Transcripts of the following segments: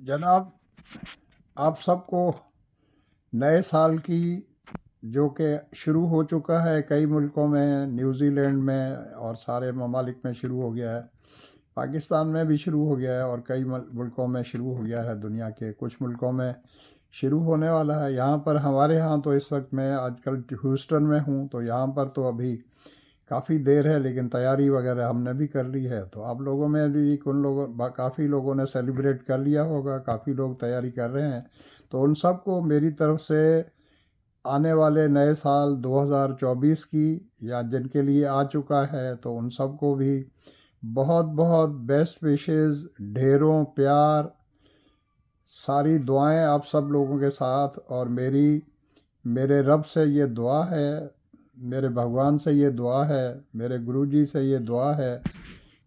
जनाब, आप सबको नए साल की जो कि शुरू हो चुका है कई मुल्कों में, न्यूजीलैंड में और सारे ममालिक में शुरू हो गया है। पाकिस्तान में भी शुरू हो गया है और कई मुल्कों में शुरू हो गया है। दुनिया के कुछ मुल्कों में शुरू होने वाला है। यहाँ पर हमारे यहाँ तो इस वक्त मैं आजकल ह्यूस्टन में हूँ, तो यहाँ पर तो अभी काफ़ी देर है, लेकिन तैयारी वगैरह हमने भी कर ली है। तो आप लोगों में भी काफ़ी लोगों ने सेलिब्रेट कर लिया होगा, काफ़ी लोग तैयारी कर रहे हैं। तो उन सबको मेरी तरफ से आने वाले नए साल 2024 की, या जिनके लिए आ चुका है तो उन सबको भी बहुत बहुत बेस्ट विशेस, ढेरों प्यार, सारी दुआएं आप सब लोगों के साथ। और मेरे रब से ये दुआ है, मेरे भगवान से ये दुआ है, मेरे गुरुजी से ये दुआ है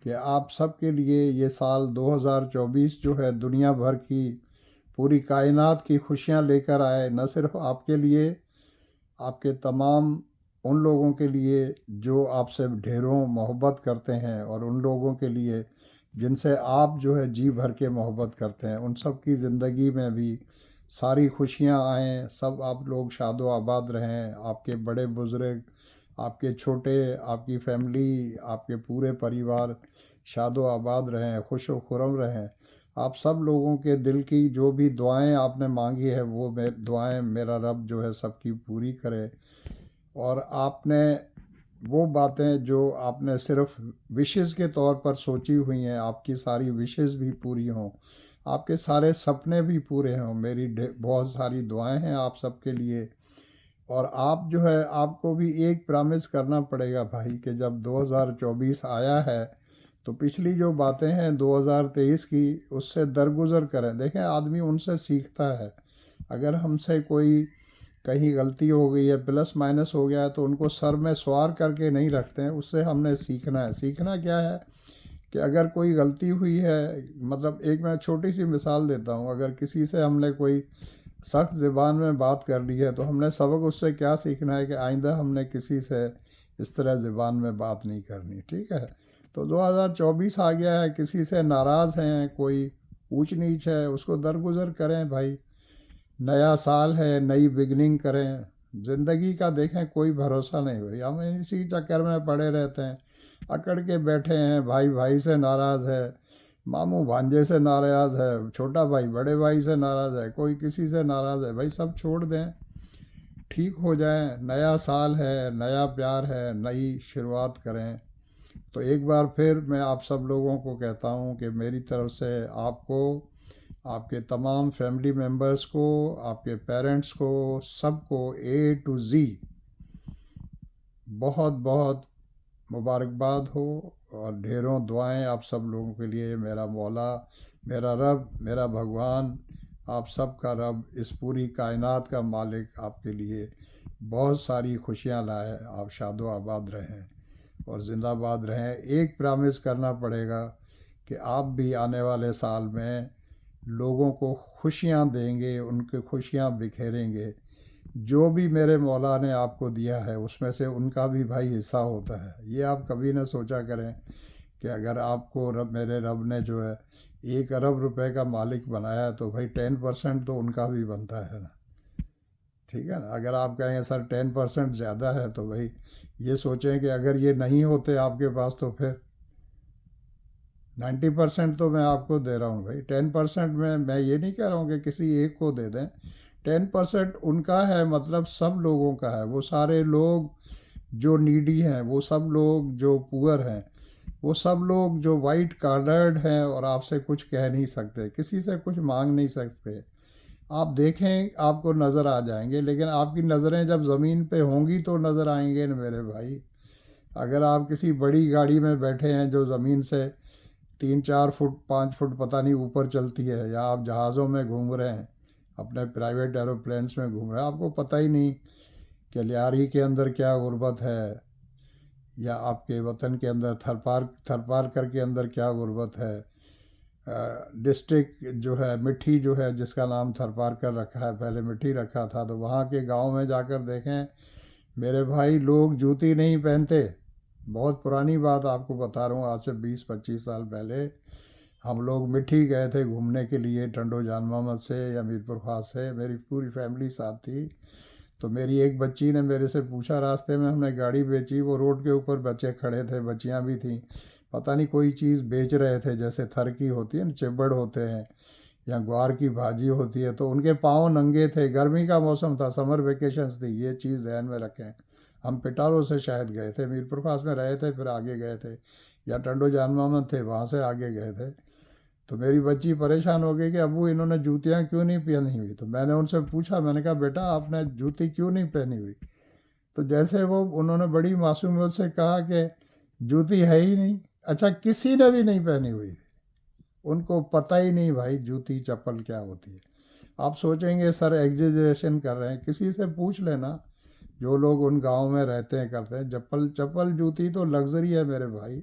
कि आप सब के लिए ये साल 2024 जो है दुनिया भर की, पूरी कायनात की खुशियाँ लेकर आए। न सिर्फ आपके लिए, आपके तमाम उन लोगों के लिए जो आपसे ढेरों मोहब्बत करते हैं, और उन लोगों के लिए जिनसे आप जो है जी भर के मोहब्बत करते हैं, उन सब की ज़िंदगी में भी सारी खुशियाँ आएँ। सब आप लोग शादो आबाद रहें, आपके बड़े बुज़ुर्ग, आपके छोटे, आपकी फैमिली, आपके पूरे परिवार शादो आबाद रहें, खुश व खुरम रहें। आप सब लोगों के दिल की जो भी दुआएं आपने मांगी है, वो दुआएं मेरा रब जो है सबकी पूरी करे। और आपने वो बातें जो आपने सिर्फ विशेस के तौर पर सोची हुई हैं, आपकी सारी विशेस भी पूरी हों, आपके सारे सपने भी पूरे हों। मेरी बहुत सारी दुआएं हैं आप सबके लिए। और आप जो है, आपको भी एक प्रॉमिस करना पड़ेगा भाई, कि जब 2024 आया है तो पिछली जो बातें हैं 2023 की, उससे दरगुजर करें। देखें, आदमी उनसे सीखता है। अगर हमसे कोई कहीं गलती हो गई है, प्लस माइनस हो गया है, तो उनको सर में सवार करके नहीं रखते हैं, उससे हमने सीखना है। सीखना क्या है कि अगर कोई गलती हुई है, मतलब एक मैं छोटी सी मिसाल देता हूँ, अगर किसी से हमने कोई सख्त ज़बान में बात कर ली है, तो हमने सबक उससे क्या सीखना है कि आइंदा हमने किसी से इस तरह ज़बान में बात नहीं करनी। ठीक है? तो 2024 आ गया है, किसी से नाराज़ हैं, कोई ऊंच नीच है, उसको दरगुजर करें भाई। नया साल है, नई बिगनिंग करें। ज़िंदगी का देखें, कोई भरोसा नहीं हुई, हम इसी चक्कर में पड़े रहते हैं, अकड़ के बैठे हैं। भाई भाई से नाराज़ है, मामू भांजे से नाराज़ है, छोटा भाई बड़े भाई से नाराज़ है, कोई किसी से नाराज़ है। भाई सब छोड़ दें, ठीक हो जाएं। नया साल है, नया प्यार है, नई शुरुआत करें। तो एक बार फिर मैं आप सब लोगों को कहता हूँ कि मेरी तरफ से आपको, आपके तमाम फैमिली मेम्बर्स को, आपके पेरेंट्स को, सबको A to Z बहुत बहुत मुबारकबाद हो। और ढेरों दुआएं आप सब लोगों के लिए। मेरा मौला, मेरा रब, मेरा भगवान, आप सब का रब, इस पूरी कायनात का मालिक आपके लिए बहुत सारी खुशियां लाए। आप शादो आबाद रहें और ज़िंदाबाद रहें। एक प्रॉमिस करना पड़ेगा कि आप भी आने वाले साल में लोगों को खुशियाँ देंगे, उनकी खुशियाँ बिखेरेंगे। जो भी मेरे मौला ने आपको दिया है, उसमें से उनका भी भाई हिस्सा होता है। ये आप कभी ना सोचा करें कि अगर आपको मेरे रब ने जो है 1 अरब रुपए का मालिक बनाया है, तो भाई 10% तो उनका भी बनता है ना। ठीक है ना? अगर आप कहेंगे सर 10% ज़्यादा है, तो भाई ये सोचें कि अगर ये नहीं होते आपके पास, तो फिर 90% तो मैं आपको दे रहा हूँ भाई। 10% में मैं ये नहीं कह रहा हूँ कि किसी एक को दे दें। 10% उनका है, मतलब सब लोगों का है। वो सारे लोग जो नीडी हैं, वो सब लोग जो पुअर हैं, वो सब लोग जो वाइट कार्डर्ड हैं और आपसे कुछ कह नहीं सकते, किसी से कुछ मांग नहीं सकते। आप देखें, आपको नज़र आ जाएंगे। लेकिन आपकी नज़रें जब ज़मीन पे होंगी तो नज़र आएंगे न मेरे भाई। अगर आप किसी बड़ी गाड़ी में बैठे हैं जो ज़मीन से 3 4 फुट 5 फुट पता नहीं ऊपर चलती है, या आप जहाज़ों में घूम रहे हैं, अपने प्राइवेट एरोप्लेन्स में घूम रहे हैं, आपको पता ही नहीं कि लियारी के अंदर क्या गुर्बत है, या आपके वतन के अंदर थरपारकर के अंदर क्या गुर्बत है। डिस्ट्रिक्ट जो है, मिट्टी जो है, जिसका नाम थरपारकर रखा है, पहले मिट्टी रखा था, तो वहाँ के गांव में जाकर देखें मेरे भाई, लोग जूती नहीं पहनते। बहुत पुरानी बात आपको बता रहा हूँ, आज से 20 25 साल पहले हम लोग मिठी गए थे घूमने के लिए, टंडो जान मोहम्मद से या मीरपुर खास से, मेरी पूरी फैमिली साथ थी। तो मेरी एक बच्ची ने मेरे से पूछा, रास्ते में हमने गाड़ी बेची, वो रोड के ऊपर बच्चे खड़े थे, बच्चियां भी थीं, पता नहीं कोई चीज़ बेच रहे थे, जैसे थर की होती है ना, चिब्बड़ होते हैं या ग्वार की भाजी होती है, तो उनके पाँव नंगे थे, गर्मी का मौसम था, समर वेकेशंस थी, ये चीज़ ध्यान में रखें। हम पिटारो से शायद गए थे, मीरपुर खास में रहे थे, फिर आगे गए थे, या टंडो जान मोहम्मद थे, वहाँ से आगे गए थे। तो मेरी बच्ची परेशान हो गई कि अबू इन्होंने जूतियाँ क्यों नहीं पहनी हुई। तो मैंने उनसे पूछा, मैंने कहा बेटा आपने जूती क्यों नहीं पहनी हुई। तो जैसे वो उन्होंने बड़ी मासूमियत से कहा कि जूती है ही नहीं। अच्छा, किसी ने भी नहीं पहनी हुई थी, उनको पता ही नहीं भाई जूती चप्पल क्या होती है। आप सोचेंगे सर एग्जेजरेशन कर रहे हैं, किसी से पूछ लेना जो लोग उन गाँव में रहते हैं करते हैं, चप्पल चप्पल जूती तो लग्जरी है मेरे भाई।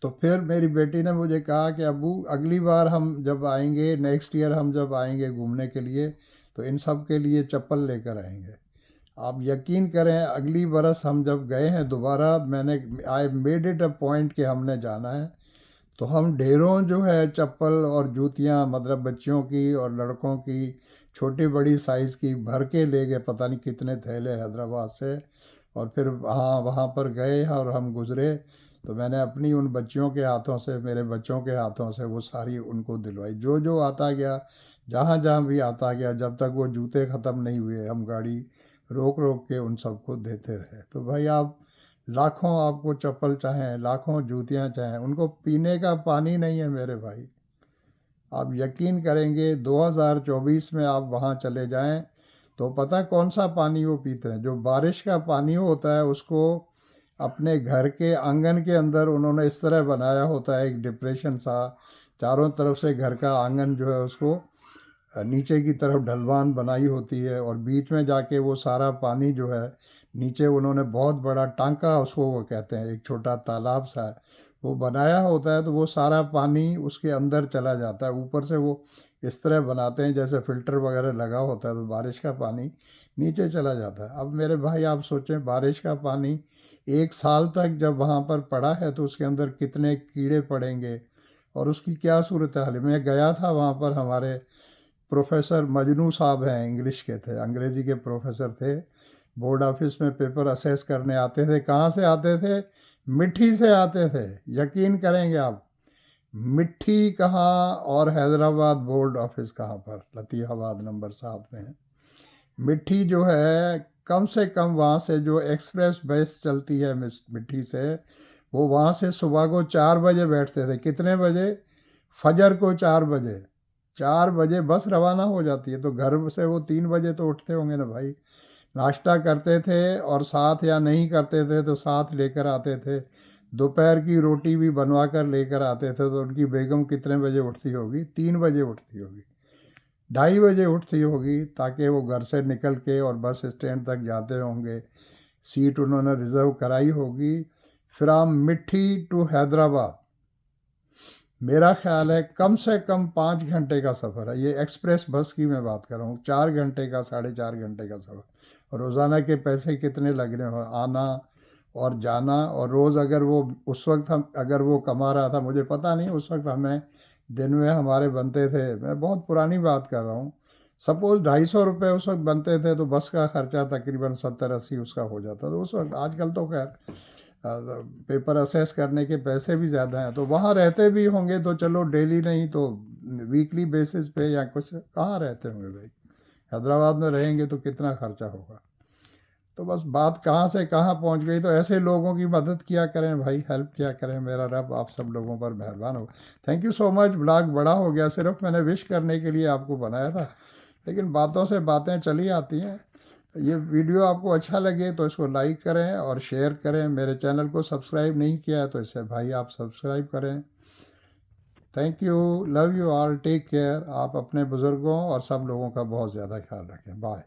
तो फिर मेरी बेटी ने मुझे कहा कि अबू अगली बार हम जब आएंगे, नेक्स्ट ईयर हम जब आएंगे घूमने के लिए, तो इन सब के लिए चप्पल लेकर आएंगे। आप यकीन करें, अगली बरस हम जब गए हैं दोबारा, मैंने I made it a point कि हमने जाना है। तो हम ढेरों जो है चप्पल और जूतियां, मतलब बच्चियों की और लड़कों की छोटी बड़ी साइज़ की भर के ले गए, पता नहीं कितने थैले हैदराबाद से। और फिर वहाँ वहाँ पर गए और हम गुज़रे, तो मैंने अपनी उन बच्चियों के हाथों से, मेरे बच्चों के हाथों से वो सारी उनको दिलवाई। जो जो आता गया, जहाँ जहाँ भी आता गया, जब तक वो जूते ख़त्म नहीं हुए, हम गाड़ी रोक रोक के उन सबको देते रहे। तो भाई आप लाखों आपको चप्पल चाहें, लाखों जूतियां चाहें, उनको पीने का पानी नहीं है मेरे भाई। आप यकीन करेंगे 2024 में आप वहाँ चले जाएं तो पता है कौन सा पानी वो पीते हैं। जो बारिश का पानी होता है उसको अपने घर के आंगन के अंदर उन्होंने इस तरह बनाया होता है, एक डिप्रेशन सा, चारों तरफ से घर का आंगन जो है उसको नीचे की तरफ ढलवान बनाई होती है, और बीच में जाके वो सारा पानी जो है नीचे उन्होंने बहुत बड़ा टांका, उसको वो कहते हैं, एक छोटा तालाब सा है, वो बनाया होता है। तो वो सारा पानी उसके अंदर चला जाता है, ऊपर से वो इस तरह बनाते हैं जैसे फ़िल्टर वगैरह लगा होता है, तो बारिश का पानी नीचे चला जाता है। अब मेरे भाई आप सोचें, बारिश का पानी एक साल तक जब वहाँ पर पड़ा है तो उसके अंदर कितने कीड़े पड़ेंगे, और उसकी क्या सूरत हाल है। मैं गया था वहाँ पर, हमारे प्रोफेसर मजनू साहब हैं, इंग्लिश के थे, अंग्रेज़ी के प्रोफेसर थे, बोर्ड ऑफिस में पेपर असेस करने आते थे। कहाँ से आते थे? मिट्टी से आते थे। यकीन करेंगे आप, मिट्टी कहाँ और हैदराबाद बोर्ड ऑफिस कहाँ पर, लतीफ़ाबाद नंबर 7 में है। मिट्टी जो है, कम से कम वहाँ से जो एक्सप्रेस बस चलती है मिट्टी से, वो वहाँ से सुबह को 4 बजे बैठते थे। कितने बजे? फजर को 4 बजे। 4 बजे बस रवाना हो जाती है, तो घर से वो 3 बजे तो उठते होंगे ना भाई। नाश्ता करते थे, और साथ या नहीं करते थे तो साथ लेकर आते थे। दोपहर की रोटी भी बनवा कर लेकर आते थे। तो उनकी बेगम कितने बजे उठती होगी? 3 बजे उठती होगी, 2:30 बजे उठती होगी, ताकि वो घर से निकल के और बस स्टैंड तक जाते होंगे। सीट उन्होंने रिज़र्व कराई होगी। फ्राम मिट्टी टू हैदराबाद मेरा ख्याल है कम से कम 5 घंटे का सफ़र है। ये एक्सप्रेस बस की मैं बात कर रहा हूँ, 4 घंटे का, 4.5 घंटे का सफ़र। और रोज़ाना के पैसे कितने लग रहे हो, आना और जाना। और रोज़ अगर वो उस वक्त हम, अगर वो कमा रहा था, मुझे पता नहीं, उस वक्त हमें दिन में हमारे बनते थे, मैं बहुत पुरानी बात कर रहा हूँ, सपोज़ 250 रुपये उस वक्त बनते थे, तो बस का खर्चा तकरीबन 70-80 उसका हो जाता था उस वक्त। आजकल तो खैर पेपर असेस करने के पैसे भी ज़्यादा हैं। तो वहाँ रहते भी होंगे तो चलो, डेली नहीं तो वीकली बेसिस पे या कुछ, कहाँ रहते होंगे भाई। हैदराबाद में रहेंगे तो कितना खर्चा होगा। तो बस बात कहाँ से कहाँ पहुँच गई। तो ऐसे लोगों की मदद किया करें भाई, हेल्प किया करें। मेरा रब आप सब लोगों पर मेहरबान हो। Thank you so much. Blog बड़ा हो गया, सिर्फ मैंने विश करने के लिए आपको बनाया था, लेकिन बातों से बातें चली आती हैं। ये वीडियो आपको अच्छा लगे तो इसको लाइक करें और शेयर करें। मेरे चैनल को सब्सक्राइब नहीं किया है तो इसे भाई आप सब्सक्राइब करें। Thank you, love you all, take care. आप अपने बुज़ुर्गों और सब लोगों का बहुत ज़्यादा ख्याल रखें। बाय।